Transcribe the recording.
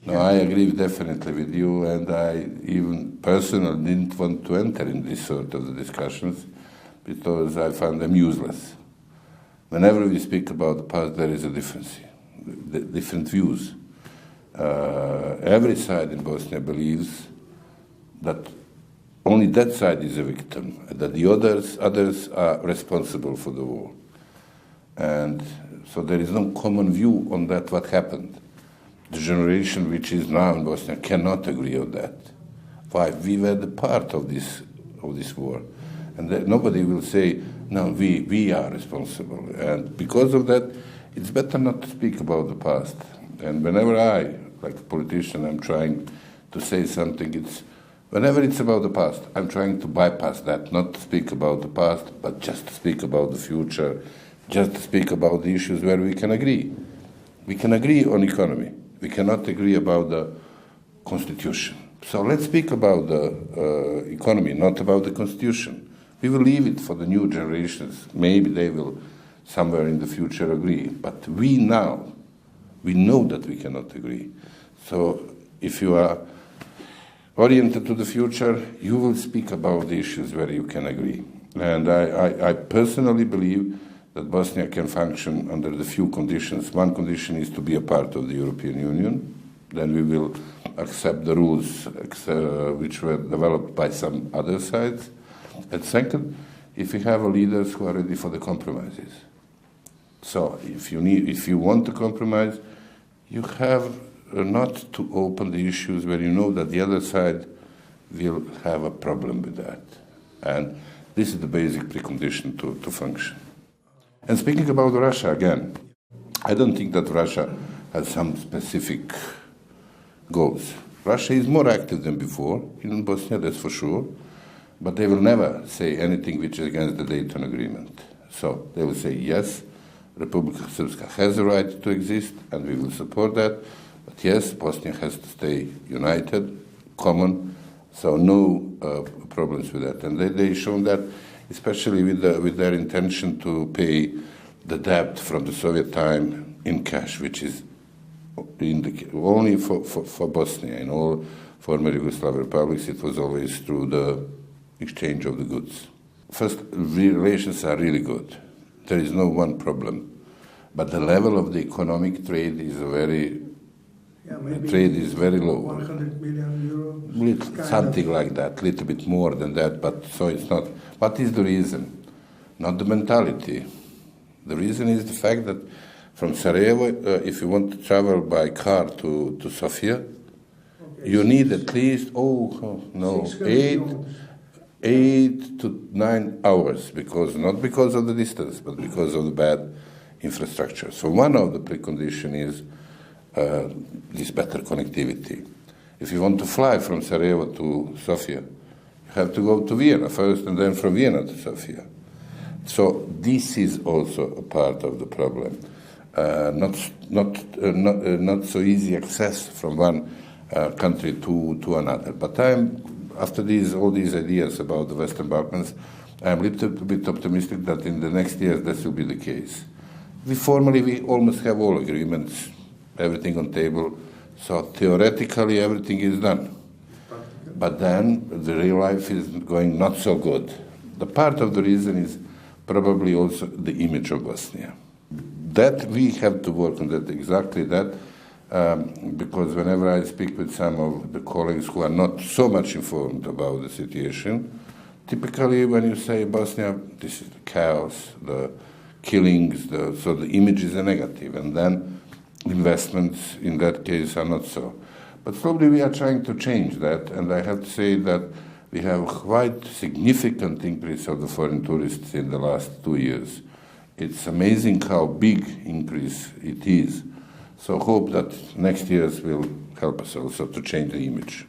No, I agree definitely with you, and I even personally didn't want to enter in this sort of discussions because I found them useless. Whenever we speak about the past, there is a difference, different views. Every side in Bosnia believes that only that side is a victim, that the others are responsible for the war. And so there is no common view on that, what happened. The generation which is now in Bosnia cannot agree on that. Why? We were the part of this war. And that nobody will say, no, we are responsible. And because of that, it's better not to speak about the past. And whenever I, like a politician, I'm trying to say something, whenever it's about the past, I'm trying to bypass that, not to speak about the past, but just to speak about the future, just to speak about the issues where we can agree. We can agree on economy. We cannot agree about the constitution. So let's speak about the economy, not about the constitution. We will leave it for the new generations. Maybe they will somewhere in the future agree. But we know that we cannot agree. So if you are oriented to the future, you will speak about the issues where you can agree. And I personally believe that Bosnia can function under the few conditions. One condition is to be a part of the European Union. Then we will accept the rules which were developed by some other sides. And second, if we have leaders who are ready for the compromises. So if you want to compromise, you have not to open the issues where you know that the other side will have a problem with that. And this is the basic precondition to function. And speaking about Russia again, I don't think that Russia has some specific goals. Russia is more active than before in Bosnia, that's for sure, but they will never say anything which is against the Dayton Agreement. So they will say, yes, Republika Srpska has a right to exist, and we will support that, but yes, Bosnia has to stay united, common, so no problems with that. And they shown that, especially with their intention to pay the debt from the Soviet time in cash, which is only for Bosnia. In all former Yugoslav republics, it was always through the exchange of the goods. First, relations are really good. There is no one problem. But the level of the economic trade is very low. 100 million euros. Something like that, a little bit more than that, but so it's not. What is the reason? Not the mentality. The reason is the fact that from Sarajevo, if you want to travel by car to Sofia, you need at least, 8 to 9 hours, not because of the distance, but because of the bad infrastructure. So one of the preconditions is this better connectivity. If you want to fly from Sarajevo to Sofia, you have to go to Vienna first and then from Vienna to Sofia. So this is also a part of the problem. Not so easy access from one country to another. But after all these ideas about the Western Balkans, I'm a little bit optimistic that in the next years this will be the case. We almost have all agreements, everything on table, so theoretically everything is done. But then the real life is going not so good. The part of the reason is probably also the image of Bosnia. That we have to work on that, exactly that, because whenever I speak with some of the colleagues who are not so much informed about the situation, typically when you say Bosnia, this is the chaos, the killings, so the image is a negative, and then investments in that case are not so. But slowly we are trying to change that, and I have to say that we have quite significant increase of the foreign tourists in the last 2 years. It's amazing how big increase it is. So hope that next years will help us also to change the image.